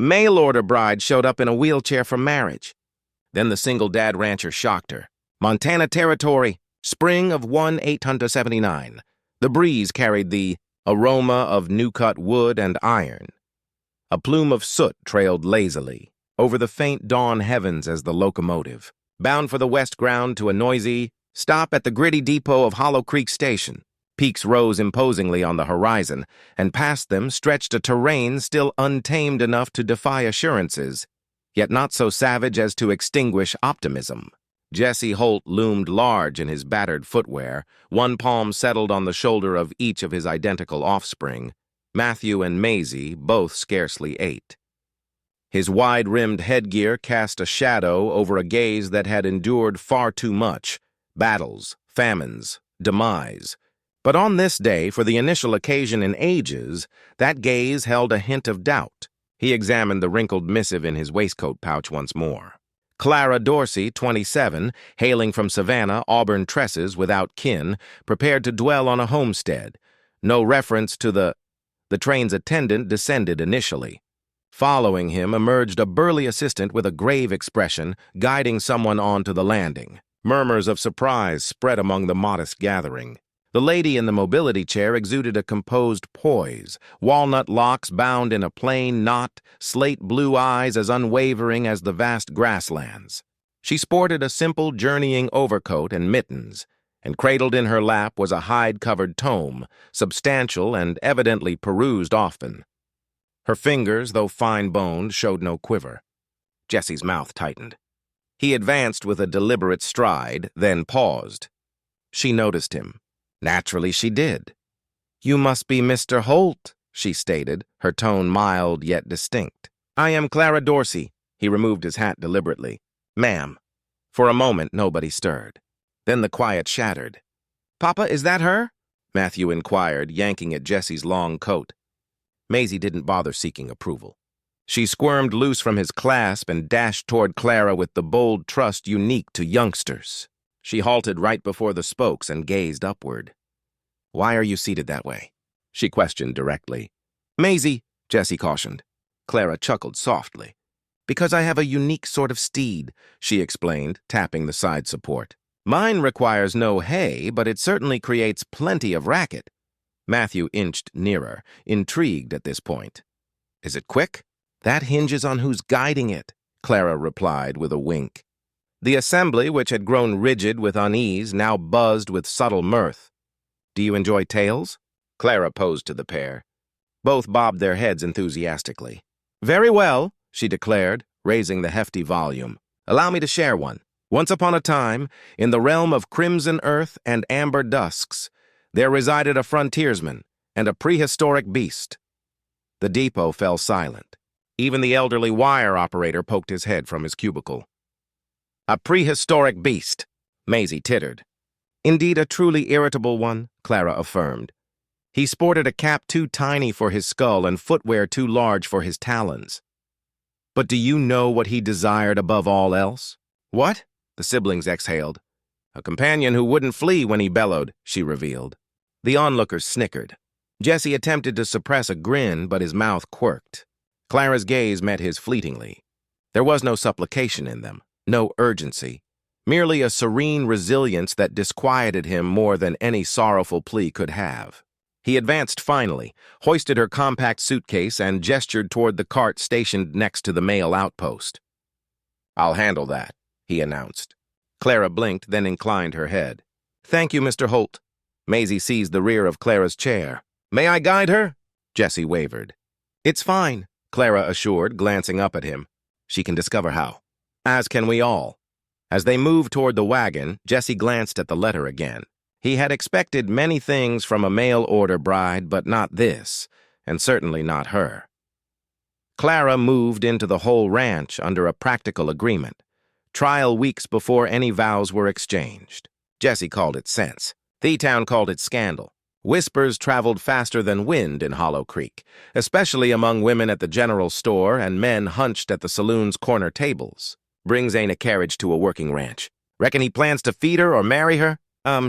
Mail-order bride showed up in a wheelchair for marriage. Then the single dad rancher shocked her. Montana Territory, spring of 1879. The breeze carried the aroma of new-cut wood and iron. A plume of soot trailed lazily over the faint dawn heavens as the locomotive, bound for the west ground to a noisy stop at the gritty depot of Hollow Creek Station. Peaks rose imposingly on the horizon, and past them stretched a terrain still untamed enough to defy assurances, yet not so savage as to extinguish optimism. Jesse Holt loomed large in his battered footwear, one palm settled on the shoulder of each of his identical offspring. Matthew and Maisie both scarcely 8. His wide-rimmed headgear cast a shadow over a gaze that had endured far too much: battles, famines, demise. But on this day, for the initial occasion in ages, that gaze held a hint of doubt. He examined the wrinkled missive in his waistcoat pouch once more. Clara Dorsey, 27, hailing from Savannah, auburn tresses without kin, prepared to dwell on a homestead. No reference to the train's attendant descended initially. Following him emerged a burly assistant with a grave expression, guiding someone on to the landing. Murmurs of surprise spread among the modest gathering. The lady in the mobility chair exuded a composed poise, walnut locks bound in a plain knot, slate-blue eyes as unwavering as the vast grasslands. She sported a simple journeying overcoat and mittens, and cradled in her lap was a hide-covered tome, substantial and evidently perused often. Her fingers, though fine-boned, showed no quiver. Jesse's mouth tightened. He advanced with a deliberate stride, then paused. She noticed him. Naturally, she did. "You must be Mr. Holt," she stated, her tone mild yet distinct. "I am Clara Dorsey." He removed his hat deliberately. "Ma'am." For a moment, nobody stirred. Then the quiet shattered. "Papa, is that her?" Matthew inquired, yanking at Jesse's long coat. Maisie didn't bother seeking approval. She squirmed loose from his clasp and dashed toward Clara with the bold trust unique to youngsters. She halted right before the spokes and gazed upward. "Why are you seated that way?" she questioned directly. "Maisie," Jesse cautioned. Clara chuckled softly. "Because I have a unique sort of steed," she explained, tapping the side support. "Mine requires no hay, but it certainly creates plenty of racket." Matthew inched nearer, intrigued at this point. "Is it quick?" "That hinges on who's guiding it," Clara replied with a wink. The assembly, which had grown rigid with unease, now buzzed with subtle mirth. "Do you enjoy tales?" Clara posed to the pair. Both bobbed their heads enthusiastically. "Very well," she declared, raising the hefty volume. "Allow me to share one. Once upon a time, in the realm of crimson earth and amber dusks, there resided a frontiersman and a prehistoric beast." The depot fell silent. Even the elderly wire operator poked his head from his cubicle. "A prehistoric beast," Maisie tittered. "Indeed, a truly irritable one," Clara affirmed. "He sported a cap too tiny for his skull and footwear too large for his talons. But do you know what he desired above all else?" "What?" the siblings exhaled. "A companion who wouldn't flee when he bellowed," she revealed. The onlookers snickered. Jesse attempted to suppress a grin, but his mouth quirked. Clara's gaze met his fleetingly. There was no supplication in them. No urgency, merely a serene resilience that disquieted him more than any sorrowful plea could have. He advanced finally, hoisted her compact suitcase, and gestured toward the cart stationed next to the mail outpost. "I'll handle that," he announced. Clara blinked, then inclined her head. "Thank you, Mr. Holt." Maisie seized the rear of Clara's chair. "May I guide her?" Jesse wavered. "It's fine," Clara assured, glancing up at him. "She can discover how. As can we all." As they moved toward the wagon, Jesse glanced at the letter again. He had expected many things from a mail-order bride, but not this, and certainly not her. Clara moved into the whole ranch under a practical agreement. Trial weeks before any vows were exchanged. Jesse called it sense. The-town called it scandal. Whispers traveled faster than wind in Hollow Creek, especially among women at the general store and men hunched at the saloon's corner tables. "Brings ain't a carriage to a working ranch. Reckon he plans to feed her or marry her?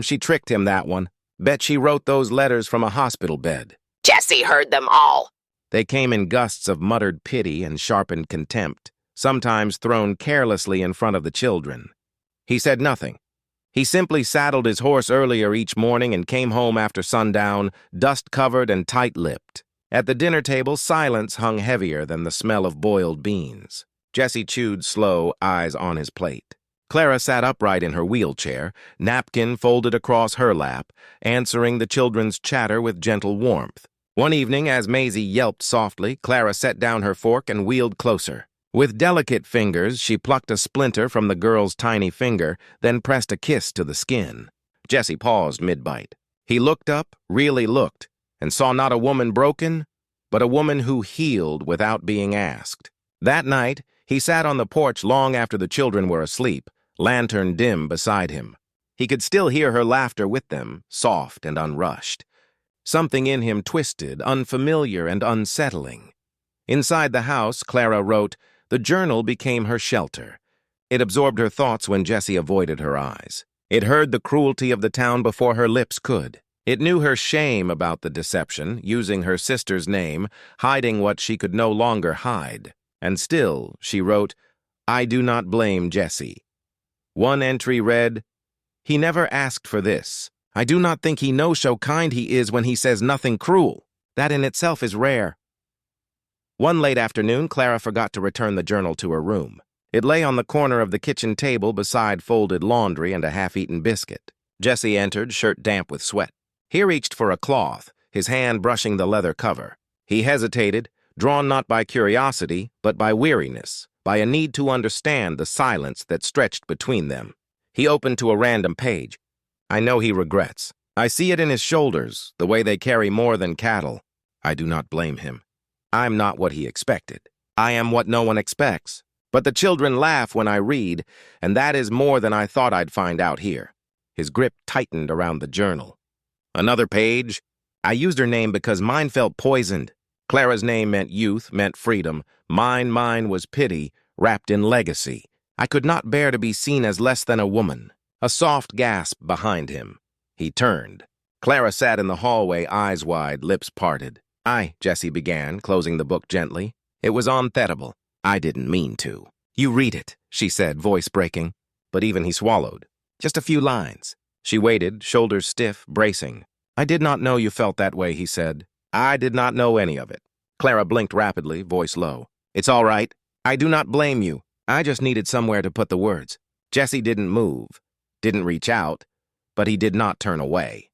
She tricked him, that one. Bet she wrote those letters from a hospital bed." Jesse heard them all. They came in gusts of muttered pity and sharpened contempt, sometimes thrown carelessly in front of the children. He said nothing. He simply saddled his horse earlier each morning and came home after sundown, dust-covered and tight-lipped. At the dinner table, silence hung heavier than the smell of boiled beans. Jesse chewed slow, eyes on his plate. Clara sat upright in her wheelchair, napkin folded across her lap, answering the children's chatter with gentle warmth. One evening, as Maisie yelped softly, Clara set down her fork and wheeled closer. With delicate fingers, she plucked a splinter from the girl's tiny finger, then pressed a kiss to the skin. Jesse paused mid-bite. He looked up, really looked, and saw not a woman broken, but a woman who healed without being asked. That night, he sat on the porch long after the children were asleep, lantern dim beside him. He could still hear her laughter with them, soft and unrushed. Something in him twisted, unfamiliar and unsettling. Inside the house, Clara wrote, "The journal became her shelter." It absorbed her thoughts when Jesse avoided her eyes. It heard the cruelty of the town before her lips could. It knew her shame about the deception, using her sister's name, hiding what she could no longer hide. And still, she wrote, "I do not blame Jesse." One entry read, "He never asked for this. I do not think he knows how kind he is when he says nothing cruel. That in itself is rare." One late afternoon, Clara forgot to return the journal to her room. It lay on the corner of the kitchen table beside folded laundry and a half-eaten biscuit. Jesse entered, shirt damp with sweat. He reached for a cloth, his hand brushing the leather cover. He hesitated, drawn not by curiosity, but by weariness, by a need to understand the silence that stretched between them. He opened to a random page. "I know he regrets. I see it in his shoulders, the way they carry more than cattle. I do not blame him. I'm not what he expected. I am what no one expects. But the children laugh when I read, and that is more than I thought I'd find out here." His grip tightened around the journal. Another page. "I used her name because mine felt poisoned. Clara's name meant youth, meant freedom. Mine was pity, wrapped in legacy. I could not bear to be seen as less than a woman." A soft gasp behind him. He turned. Clara sat in the hallway, eyes wide, lips parted. Jesse began, closing the book gently. It was unthettable. "I didn't mean to." "You read it," she said, voice breaking. But even he swallowed. "Just a few lines." She waited, shoulders stiff, bracing. "I did not know you felt that way," he said. "I did not know any of it." Clara blinked rapidly, voice low. "It's all right. I do not blame you. I just needed somewhere to put the words." Jesse didn't move, didn't reach out, but he did not turn away.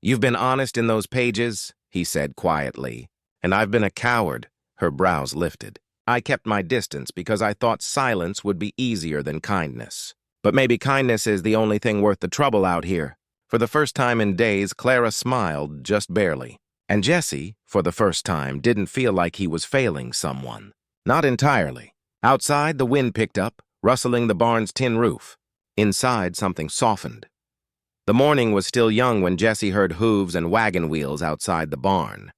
"You've been honest in those pages," he said quietly, "and I've been a coward." Her brows lifted. "I kept my distance because I thought silence would be easier than kindness. But maybe kindness is the only thing worth the trouble out here." For the first time in days, Clara smiled, just barely. And Jesse, for the first time, didn't feel like he was failing someone. Not entirely. Outside, the wind picked up, rustling the barn's tin roof. Inside, something softened. The morning was still young when Jesse heard hooves and wagon wheels outside the barn.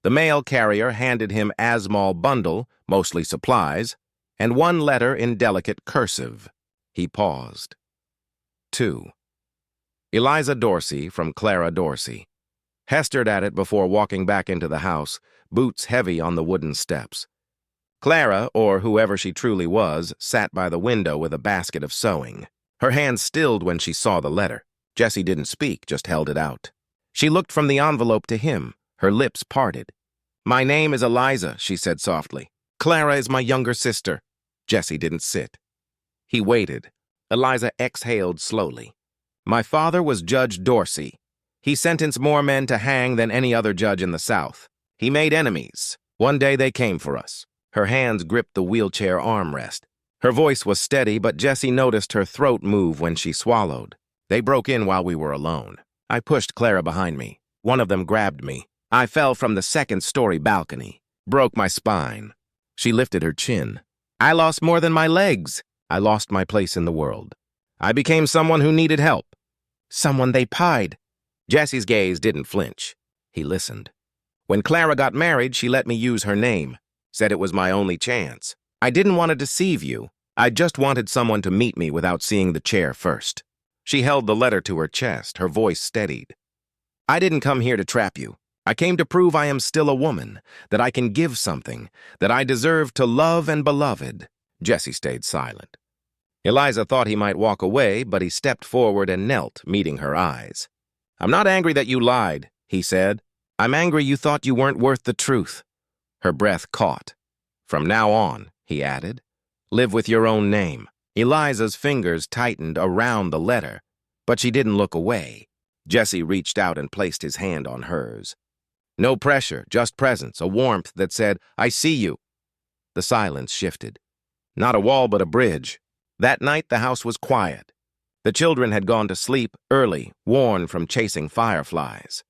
The mail carrier handed him Asmall bundle, mostly supplies, and one letter in delicate cursive. He paused. 2. Eliza Dorsey from Clara Dorsey. Hestered at it before walking back into the house, boots heavy on the wooden steps. Clara, or whoever she truly was, sat by the window with a basket of sewing. Her hands stilled when she saw the letter. Jesse didn't speak, just held it out. She looked from the envelope to him, her lips parted. "My name is Eliza," she said softly. "Clara is my younger sister." Jesse didn't sit. He waited. Eliza exhaled slowly. "My father was Judge Dorsey. He sentenced more men to hang than any other judge in the South. He made enemies. One day they came for us." Her hands gripped the wheelchair armrest. Her voice was steady, but Jesse noticed her throat move when she swallowed. "They broke in while we were alone. I pushed Clara behind me. One of them grabbed me. I fell from the second-story balcony. Broke my spine." She lifted her chin. "I lost more than my legs. I lost my place in the world. I became someone who needed help. Someone they pied." Jesse's gaze didn't flinch. He listened. "When Clara got married, she let me use her name. Said it was my only chance. I didn't want to deceive you. I just wanted someone to meet me without seeing the chair first." She held the letter to her chest, her voice steadied. "I didn't come here to trap you. I came to prove I am still a woman, that I can give something, that I deserve to love and beloved." Jessie stayed silent. Eliza thought he might walk away, but he stepped forward and knelt, meeting her eyes. "I'm not angry that you lied," he said. "I'm angry you thought you weren't worth the truth." Her breath caught. "From now on," he added, "live with your own name." Eliza's fingers tightened around the letter, but she didn't look away. Jessie reached out and placed his hand on hers. No pressure, just presence, a warmth that said, "I see you." The silence shifted. Not a wall, but a bridge. That night, the house was quiet. The children had gone to sleep early, worn from chasing fireflies.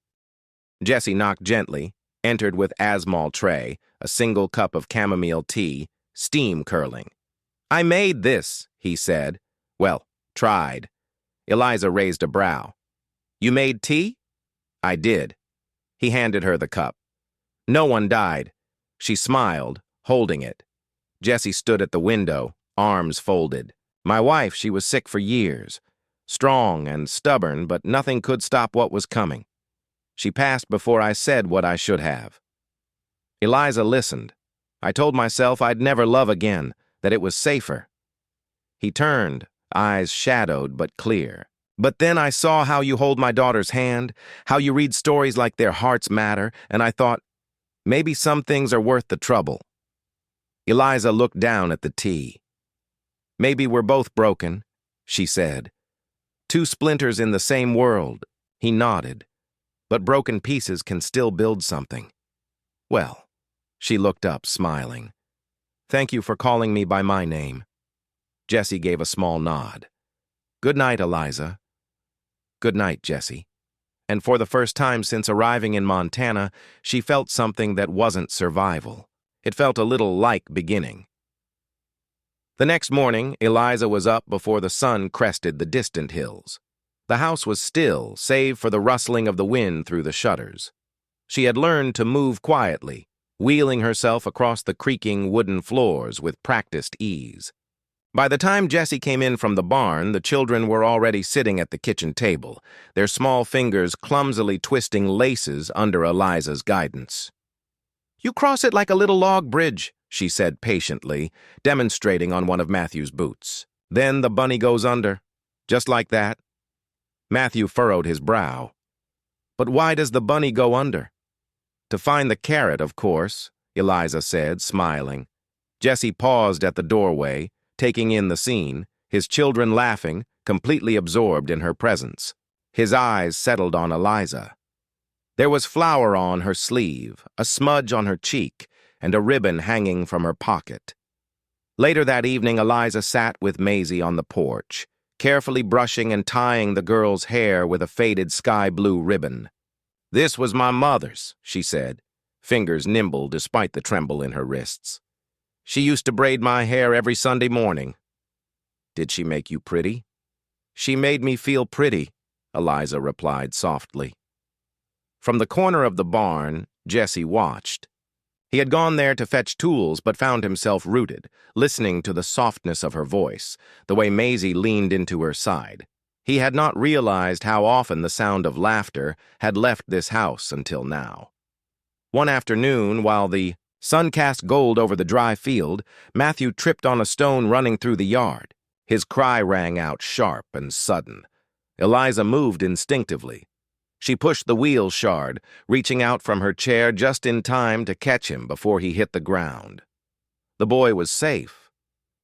Jessie knocked gently, entered with Asmal tray, a single cup of chamomile tea, steam curling. "I made this," he said. "Well, tried." Eliza raised a brow. "You made tea?" "I did." He handed her the cup. "No one died." She smiled, holding it. Jessie stood at the window, arms folded. "My wife, she was sick for years. Strong and stubborn, but nothing could stop what was coming. She passed before I said what I should have." Eliza listened. "I told myself I'd never love again, that it was safer." He turned, eyes shadowed but clear. "But then I saw how you hold my daughter's hand, how you read stories like their hearts matter, and I thought, maybe some things are worth the trouble." Eliza looked down at the tea. "Maybe we're both broken," she said. "Two splinters in the same world." He nodded. "But broken pieces can still build something." "Well," she looked up, smiling. "Thank you for calling me by my name." Jessie gave a small nod. "Good night, Eliza." "Good night, Jessie." And for the first time since arriving in Montana, she felt something that wasn't survival. It felt a little like beginning. The next morning, Eliza was up before the sun crested the distant hills. The house was still, save for the rustling of the wind through the shutters. She had learned to move quietly, wheeling herself across the creaking wooden floors with practiced ease. By the time Jessie came in from the barn, the children were already sitting at the kitchen table, their small fingers clumsily twisting laces under Eliza's guidance. "You cross it like a little log bridge," she said patiently, demonstrating on one of Matthew's boots. "Then the bunny goes under. Just like that." Matthew furrowed his brow. "But why does the bunny go under?" "To find the carrot, of course," Eliza said, smiling. Jessie paused at the doorway, taking in the scene, his children laughing, completely absorbed in her presence. His eyes settled on Eliza. There was flour on her sleeve, a smudge on her cheek, and a ribbon hanging from her pocket. Later that evening, Eliza sat with Maisie on the porch, carefully brushing and tying the girl's hair with a faded sky-blue ribbon. "This was my mother's," she said, fingers nimble despite the tremble in her wrists. "She used to braid my hair every Sunday morning." "Did she make you pretty?" "She made me feel pretty," Eliza replied softly. From the corner of the barn, Jessie watched. He had gone there to fetch tools but found himself rooted, listening to the softness of her voice, the way Maisie leaned into her side. He had not realized how often the sound of laughter had left this house until now. One afternoon, while the sun cast gold over the dry field, Matthew tripped on a stone running through the yard. His cry rang out sharp and sudden. Eliza moved instinctively. She pushed the wheel shard, reaching out from her chair just in time to catch him before he hit the ground. The boy was safe,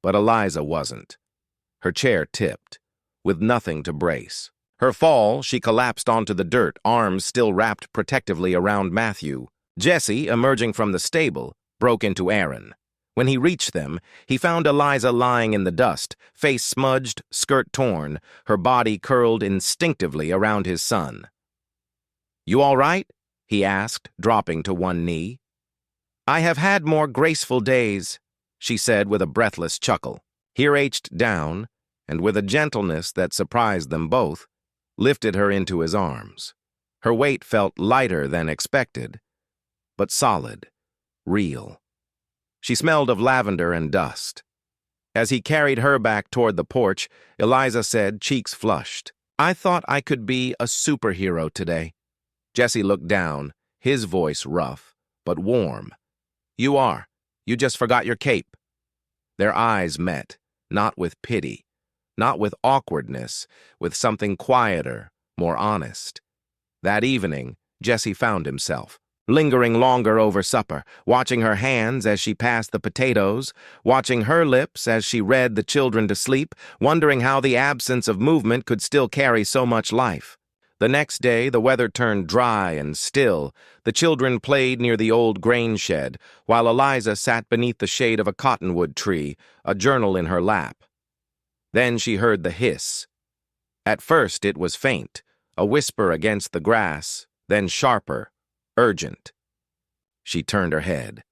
but Eliza wasn't. Her chair tipped, with nothing to brace. Her fall, she collapsed onto the dirt, arms still wrapped protectively around Matthew. Jessie, emerging from the stable, broke into Aaron. When he reached them, he found Eliza lying in the dust, face smudged, skirt torn, her body curled instinctively around his son. "You all right?" he asked, dropping to one knee. "I have had more graceful days," she said with a breathless chuckle. He reached down, and with a gentleness that surprised them both, lifted her into his arms. Her weight felt lighter than expected, but solid, real. She smelled of lavender and dust. As he carried her back toward the porch, Eliza said, cheeks flushed, "I thought I could be a superhero today." Jessie looked down, his voice rough, but warm. "You are. You just forgot your cape." Their eyes met, not with pity, not with awkwardness, with something quieter, more honest. That evening, Jesse found himself lingering longer over supper, watching her hands as she passed the potatoes, watching her lips as she read the children to sleep, wondering how the absence of movement could still carry so much life. The next day, the weather turned dry and still. The children played near the old grain shed, while Eliza sat beneath the shade of a cottonwood tree, a journal in her lap. Then she heard the hiss. At first it was faint, a whisper against the grass, then sharper, urgent. She turned her head.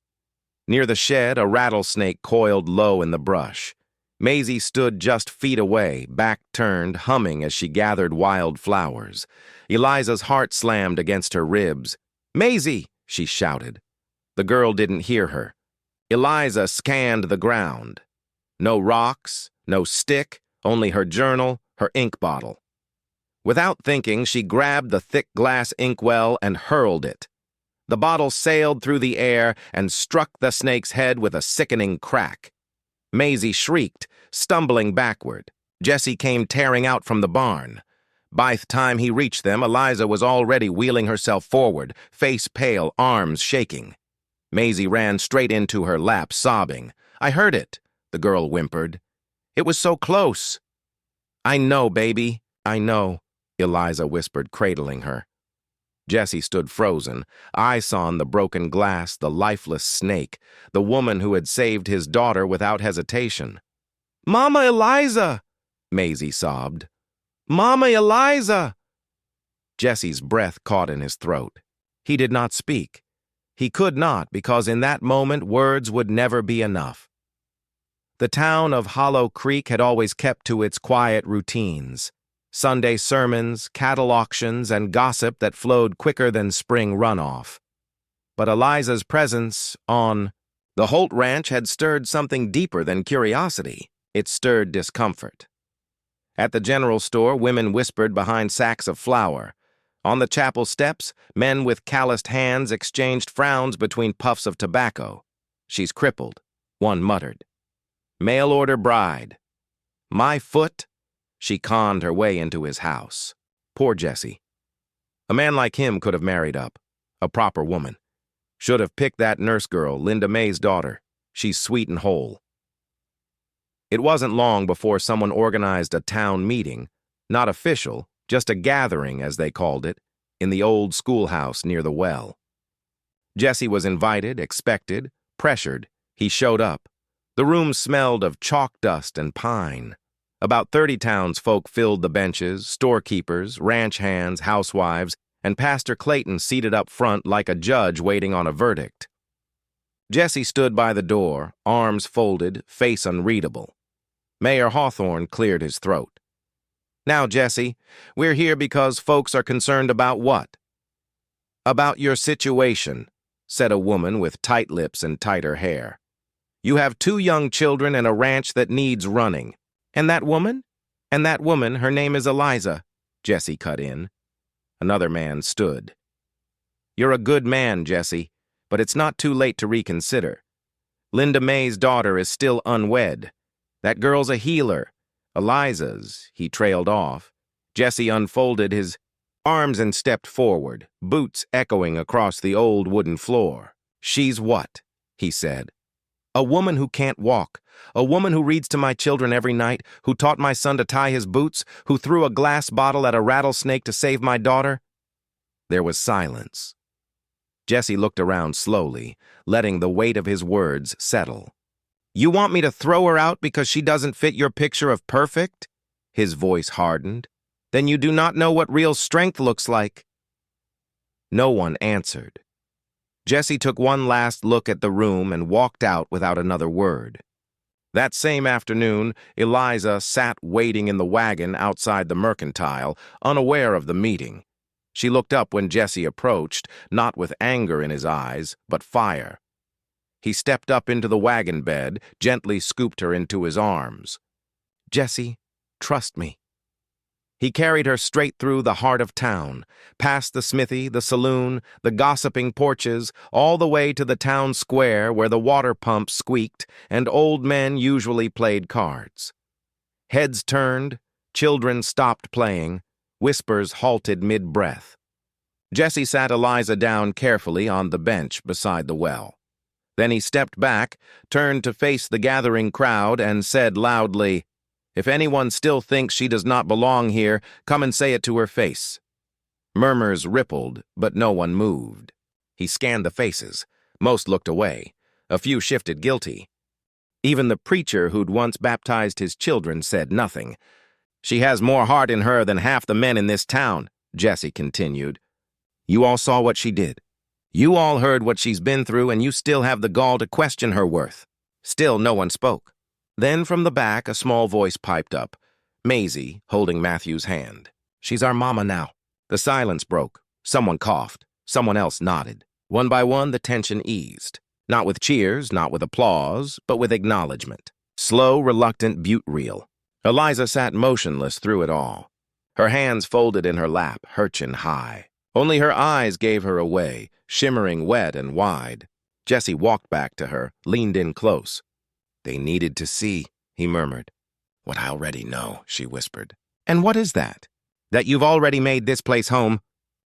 Near the shed, a rattlesnake coiled low in the brush. Maisie stood just feet away, back turned, humming as she gathered wild flowers. Eliza's heart slammed against her ribs. "Maisie!" she shouted. The girl didn't hear her. Eliza scanned the ground. No rocks, no stick, only her journal, her ink bottle. Without thinking, she grabbed the thick glass inkwell and hurled it. The bottle sailed through the air and struck the snake's head with a sickening crack. Maisie shrieked, stumbling backward. Jesse came tearing out from the barn. By the time he reached them, Eliza was already wheeling herself forward, face pale, arms shaking. Maisie ran straight into her lap, sobbing. "I heard it," the girl whimpered. "It was so close." "I know, baby, I know," Eliza whispered, cradling her. Jesse stood frozen, eyes on the broken glass, the lifeless snake, the woman who had saved his daughter without hesitation. "Mama Eliza!" Maisie sobbed. "Mama Eliza!" Jesse's breath caught in his throat. He did not speak. He could not, because in that moment words would never be enough. The town of Hollow Creek had always kept to its quiet routines. Sunday sermons, cattle auctions, and gossip that flowed quicker than spring runoff. But Eliza's presence on the Holt Ranch had stirred something deeper than curiosity. It stirred discomfort. At the general store, women whispered behind sacks of flour. On the chapel steps, men with calloused hands exchanged frowns between puffs of tobacco. "She's crippled," one muttered. "Mail-order bride." "My foot." She conned her way into his house. Poor Jesse. A man like him could have married up. A proper woman. Should have picked that nurse girl, Linda May's daughter. She's sweet and whole. It wasn't long before someone organized a town meeting, not official, just a gathering, as they called it, in the old schoolhouse near the well. Jesse was invited, expected, pressured. He showed up. The room smelled of chalk dust and pine. About 30 townsfolk filled the benches, storekeepers, ranch hands, housewives, and Pastor Clayton seated up front like a judge waiting on a verdict. Jesse stood by the door, arms folded, face unreadable. Mayor Hawthorne cleared his throat. "Now, Jesse, we're here because folks are concerned about what?" "About your situation," said a woman with tight lips and tighter hair. "You have 2 young children and a ranch that needs running. And that woman? And that woman, her name is Eliza," Jesse cut in. Another man stood. "You're a good man, Jesse, but it's not too late to reconsider. Linda May's daughter is still unwed. That girl's a healer. Eliza's," he trailed off. Jesse unfolded his arms and stepped forward, boots echoing across the old wooden floor. "She's what?" he said. "A woman who can't walk. A woman who reads to my children every night, who taught my son to tie his boots, who threw a glass bottle at a rattlesnake to save my daughter." There was silence. Jesse looked around slowly, letting the weight of his words settle. "You want me to throw her out because she doesn't fit your picture of perfect?" His voice hardened. "Then you do not know what real strength looks like." No one answered. Jesse took one last look at the room and walked out without another word. That same afternoon, Eliza sat waiting in the wagon outside the mercantile, unaware of the meeting. She looked up when Jesse approached, not with anger in his eyes, but fire. He stepped up into the wagon bed, gently scooped her into his arms. "Jesse, trust me." He carried her straight through the heart of town, past the smithy, the saloon, the gossiping porches, all the way to the town square where the water pumps squeaked and old men usually played cards. Heads turned, children stopped playing, whispers halted mid-breath. Jesse sat Eliza down carefully on the bench beside the well. Then he stepped back, turned to face the gathering crowd, and said loudly, "If anyone still thinks she does not belong here, come and say it to her face." Murmurs rippled, but no one moved. He scanned the faces. Most looked away. A few shifted guilty. Even the preacher who'd once baptized his children said nothing. "She has more heart in her than half the men in this town," Jesse continued. "You all saw what she did. You all heard what she's been through, and you still have the gall to question her worth." Still no one spoke. Then from the back, a small voice piped up. Maisie, holding Matthew's hand. "She's our mama now." The silence broke. Someone coughed. Someone else nodded. One by one, the tension eased. Not with cheers, not with applause, but with acknowledgement. Slow, reluctant butte reel. Eliza sat motionless through it all. Her hands folded in her lap, hurchin high. Only her eyes gave her away, shimmering wet and wide. Jesse walked back to her, leaned in close. "They needed to see," he murmured. "What I already know," she whispered. "And what is that?" "That you've already made this place home."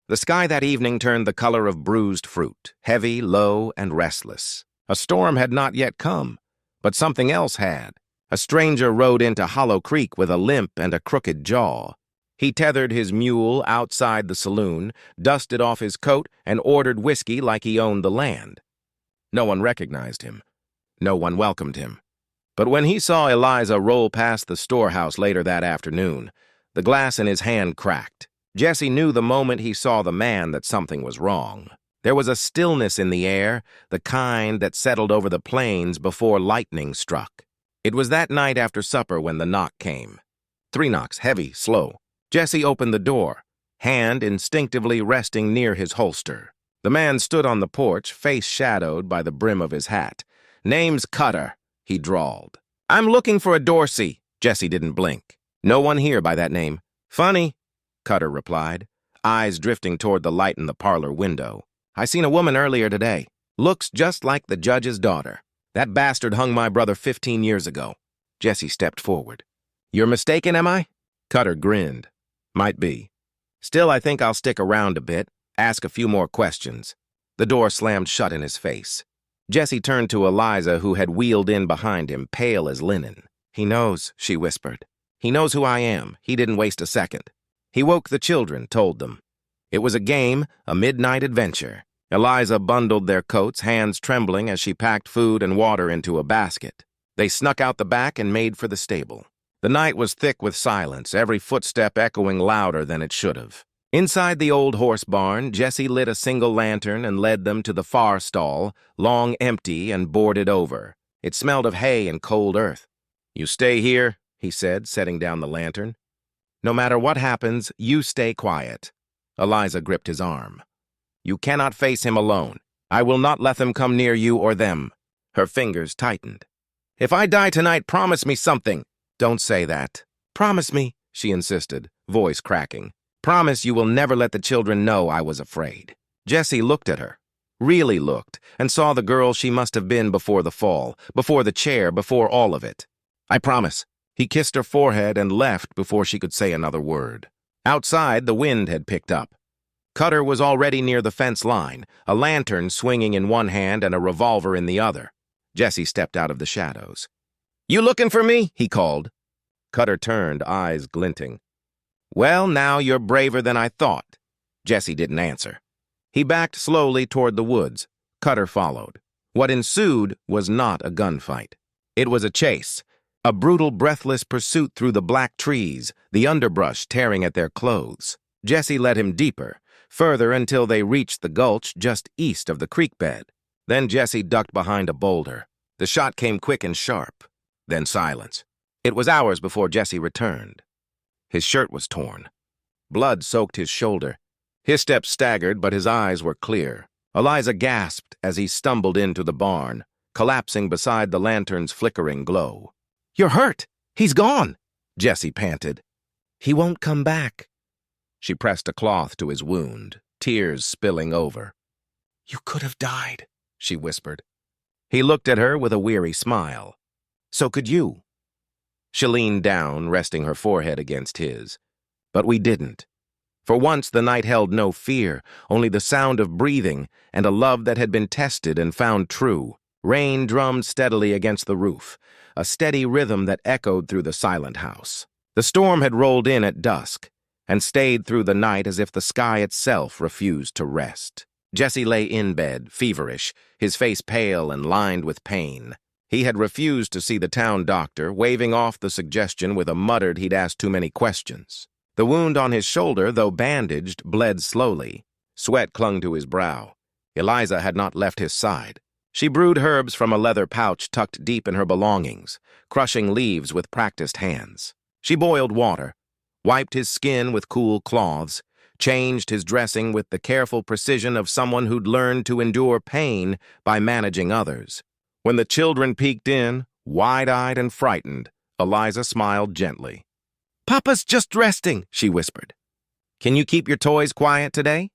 The sky that evening turned the color of bruised fruit, heavy, low, and restless. A storm had not yet come, but something else had. A stranger rode into Hollow Creek with a limp and a crooked jaw. He tethered his mule outside the saloon, dusted off his coat, and ordered whiskey like he owned the land. No one recognized him. No one welcomed him. But when he saw Eliza roll past the storehouse later that afternoon, the glass in his hand cracked. Jesse knew the moment he saw the man that something was wrong. There was a stillness in the air, the kind that settled over the plains before lightning struck. It was that night after supper when the knock came. 3 knocks, heavy, slow. Jesse opened the door, hand instinctively resting near his holster. The man stood on the porch, face shadowed by the brim of his hat. "Name's Cutter," he drawled. "I'm looking for a Dorsey." Jesse didn't blink. "No one here by that name." "Funny," Cutter replied, eyes drifting toward the light in the parlor window. "I seen a woman earlier today. Looks just like the judge's daughter. That bastard hung my brother 15 years ago." Jesse stepped forward. "You're mistaken, am I?" Cutter grinned. "Might be. Still, I think I'll stick around a bit, ask a few more questions." The door slammed shut in his face. Jesse turned to Eliza, who had wheeled in behind him, pale as linen. "He knows," she whispered. "He knows who I am. He didn't waste a second." He woke the children, told them. It was a game, a midnight adventure. Eliza bundled their coats, hands trembling as she packed food and water into a basket. They snuck out the back and made for the stable. The night was thick with silence, every footstep echoing louder than it should have. Inside the old horse barn, Jesse lit a single lantern and led them to the far stall, long empty and boarded over. It smelled of hay and cold earth. "You stay here," he said, setting down the lantern. "No matter what happens, you stay quiet." Eliza gripped his arm. "You cannot face him alone. I will not let them come near you or them." Her fingers tightened. "If I die tonight, promise me something." "Don't say that." "Promise me," she insisted, voice cracking. "Promise you will never let the children know I was afraid." Jesse looked at her, really looked, and saw the girl she must have been before the fall, before the chair, before all of it. "I promise." He kissed her forehead and left before she could say another word. Outside, the wind had picked up. Cutter was already near the fence line, a lantern swinging in one hand and a revolver in the other. Jesse stepped out of the shadows. "You looking for me?" he called. Cutter turned, eyes glinting. "Well, now you're braver than I thought." Jesse didn't answer. He backed slowly toward the woods. Cutter followed. What ensued was not a gunfight. It was a chase, a brutal, breathless pursuit through the black trees, the underbrush tearing at their clothes. Jesse led him deeper, further until they reached the gulch just east of the creek bed. Then Jesse ducked behind a boulder. The shot came quick and sharp. Then silence. It was hours before Jesse returned. His shirt was torn. Blood soaked his shoulder. His steps staggered, but his eyes were clear. Eliza gasped as he stumbled into the barn, collapsing beside the lantern's flickering glow. "You're hurt! He's gone!" Jesse panted. He won't come back. She pressed a cloth to his wound, tears spilling over. You could have died, she whispered. He looked at her with a weary smile. So could you. She leaned down, resting her forehead against his. But we didn't. For once the night held no fear, only the sound of breathing and a love that had been tested and found true. Rain drummed steadily against the roof, a steady rhythm that echoed through the silent house. The storm had rolled in at dusk and stayed through the night as if the sky itself refused to rest. Jesse lay in bed, feverish, his face pale and lined with pain. He had refused to see the town doctor, waving off the suggestion with a muttered he'd asked too many questions. The wound on his shoulder, though bandaged, bled slowly. Sweat clung to his brow. Eliza had not left his side. She brewed herbs from a leather pouch tucked deep in her belongings, crushing leaves with practiced hands. She boiled water, wiped his skin with cool cloths, changed his dressing with the careful precision of someone who'd learned to endure pain by managing others. When the children peeked in, wide-eyed and frightened, Eliza smiled gently. Papa's just resting, she whispered. Can you keep your toys quiet today?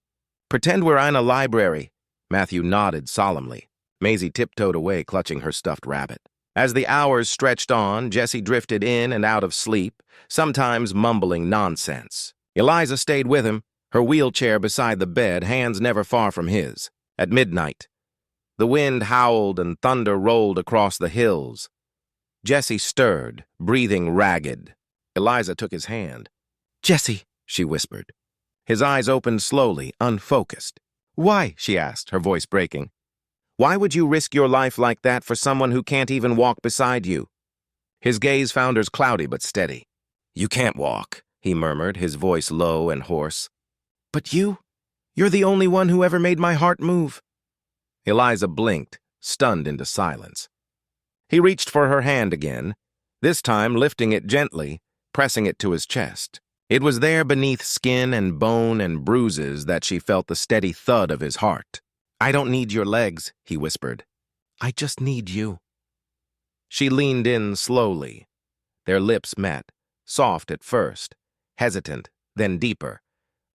Pretend we're in a library. Matthew nodded solemnly. Maisie tiptoed away, clutching her stuffed rabbit. As the hours stretched on, Jesse drifted in and out of sleep, sometimes mumbling nonsense. Eliza stayed with him, her wheelchair beside the bed, hands never far from his. At midnight, the wind howled and thunder rolled across the hills. Jesse stirred, breathing ragged. Eliza took his hand. Jesse, she whispered. His eyes opened slowly, unfocused. Why? She asked, her voice breaking. Why would you risk your life like that for someone who can't even walk beside you? His gaze found hers cloudy but steady. You can't walk, he murmured, his voice low and hoarse. But you're the only one who ever made my heart move. Eliza blinked, stunned into silence. He reached for her hand again, this time lifting it gently, pressing it to his chest. It was there beneath skin and bone and bruises that she felt the steady thud of his heart. I don't need your legs, he whispered. I just need you. She leaned in slowly. Their lips met, soft at first, hesitant, then deeper.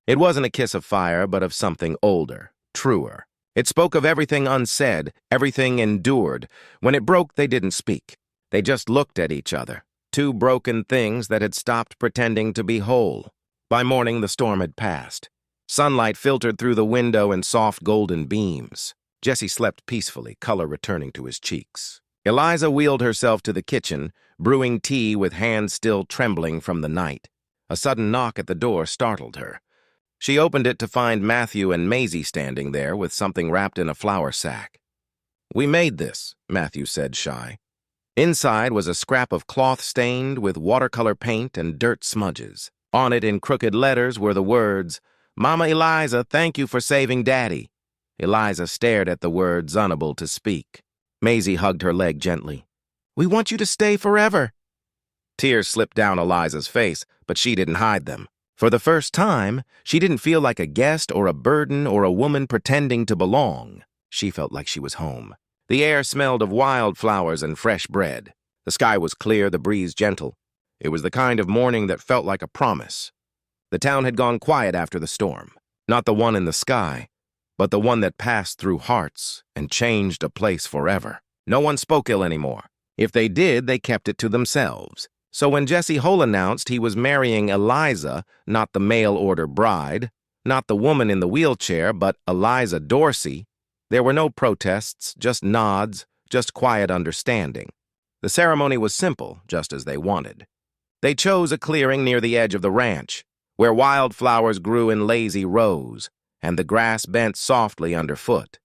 It wasn't a kiss of fire, but of something older, truer. It spoke of everything unsaid, everything endured. When it broke, they didn't speak. They just looked at each other, two broken things that had stopped pretending to be whole. By morning, the storm had passed. Sunlight filtered through the window in soft golden beams. Jesse slept peacefully, color returning to his cheeks. Eliza wheeled herself to the kitchen, brewing tea with hands still trembling from the night. A sudden knock at the door startled her. She opened it to find Matthew and Maisie standing there with something wrapped in a flour sack. We made this, Matthew said, shy. Inside was a scrap of cloth stained with watercolor paint and dirt smudges. On it in crooked letters were the words, Mama Eliza, thank you for saving Daddy. Eliza stared at the words, unable to speak. Maisie hugged her leg gently. We want you to stay forever. Tears slipped down Eliza's face, but she didn't hide them. For the first time, she didn't feel like a guest or a burden or a woman pretending to belong. She felt like she was home. The air smelled of wildflowers and fresh bread. The sky was clear, the breeze gentle. It was the kind of morning that felt like a promise. The town had gone quiet after the storm. Not the one in the sky, but the one that passed through hearts and changed a place forever. No one spoke ill anymore. If they did, they kept it to themselves. So when Jesse Hull announced he was marrying Eliza, not the mail-order bride, not the woman in the wheelchair, but Eliza Dorsey, there were no protests, just nods, just quiet understanding. The ceremony was simple, just as they wanted. They chose a clearing near the edge of the ranch, where wildflowers grew in lazy rows, and the grass bent softly underfoot.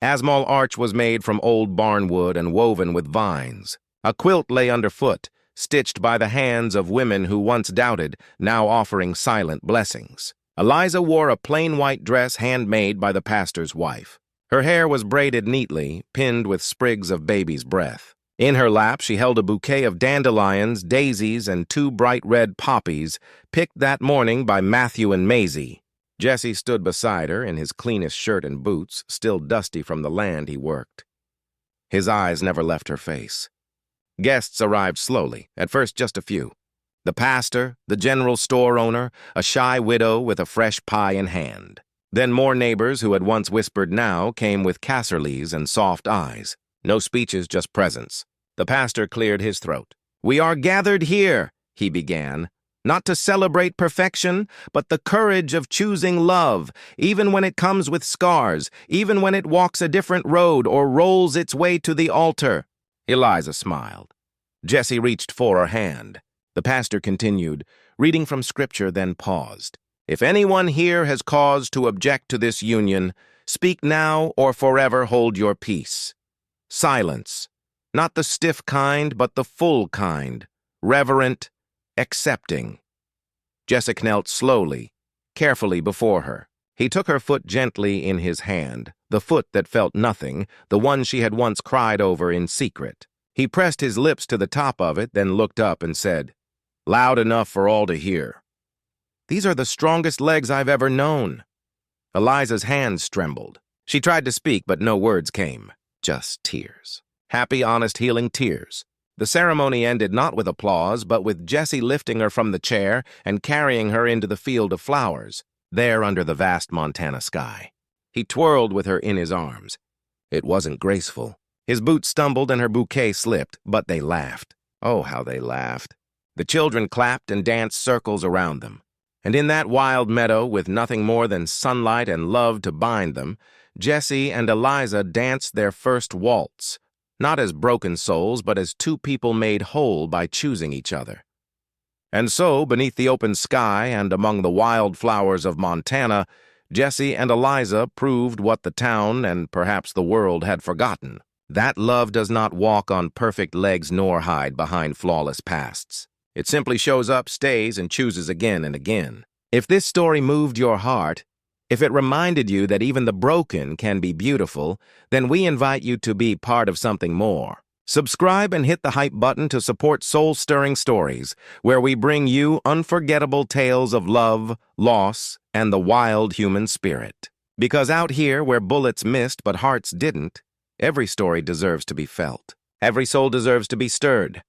Asmal arch was made from old barnwood and woven with vines. A quilt lay underfoot, stitched by the hands of women who once doubted, now offering silent blessings. Eliza wore a plain white dress handmade by the pastor's wife. Her hair was braided neatly, pinned with sprigs of baby's breath. In her lap, she held a bouquet of dandelions, daisies, and 2 bright red poppies, picked that morning by Matthew and Maisie. Jesse stood beside her in his cleanest shirt and boots, still dusty from the land he worked. His eyes never left her face. Guests arrived slowly, at first just a few. The pastor, the general store owner, a shy widow with a fresh pie in hand. Then more neighbors who had once whispered now came with casserlies and soft eyes. No speeches, just presence. The pastor cleared his throat. "We are gathered here," he began, "not to celebrate perfection, but the courage of choosing love, even when it comes with scars, even when it walks a different road or rolls its way to the altar." Eliza smiled. Jessie reached for her hand. The pastor continued, reading from scripture, then paused. "If anyone here has cause to object to this union, speak now or forever hold your peace." Silence. Not the stiff kind, but the full kind. Reverent, accepting. Jessica knelt slowly, carefully before her. He took her foot gently in his hand, the foot that felt nothing, the one she had once cried over in secret. He pressed his lips to the top of it, then looked up and said, "Loud enough for all to hear." "These are the strongest legs I've ever known." Eliza's hands trembled. She tried to speak, but no words came. Just tears. Happy, honest, healing tears. The ceremony ended not with applause, but with Jessie lifting her from the chair and carrying her into the field of flowers, there under the vast Montana sky. He twirled with her in his arms. It wasn't graceful. His boots stumbled and her bouquet slipped, but they laughed. Oh, how they laughed. The children clapped and danced circles around them. And in that wild meadow, with nothing more than sunlight and love to bind them, Jessie and Eliza danced their first waltz, not as broken souls, but as two people made whole by choosing each other. And so, beneath the open sky and among the wild flowers of Montana, Jessie and Eliza proved what the town and perhaps the world had forgotten. That love does not walk on perfect legs nor hide behind flawless pasts. It simply shows up, stays, and chooses again and again. If this story moved your heart, if it reminded you that even the broken can be beautiful, then we invite you to be part of something more. Subscribe and hit the hype button to support soul-stirring stories, where we bring you unforgettable tales of love, loss, and the wild human spirit. Because out here, where bullets missed but hearts didn't, every story deserves to be felt. Every soul deserves to be stirred.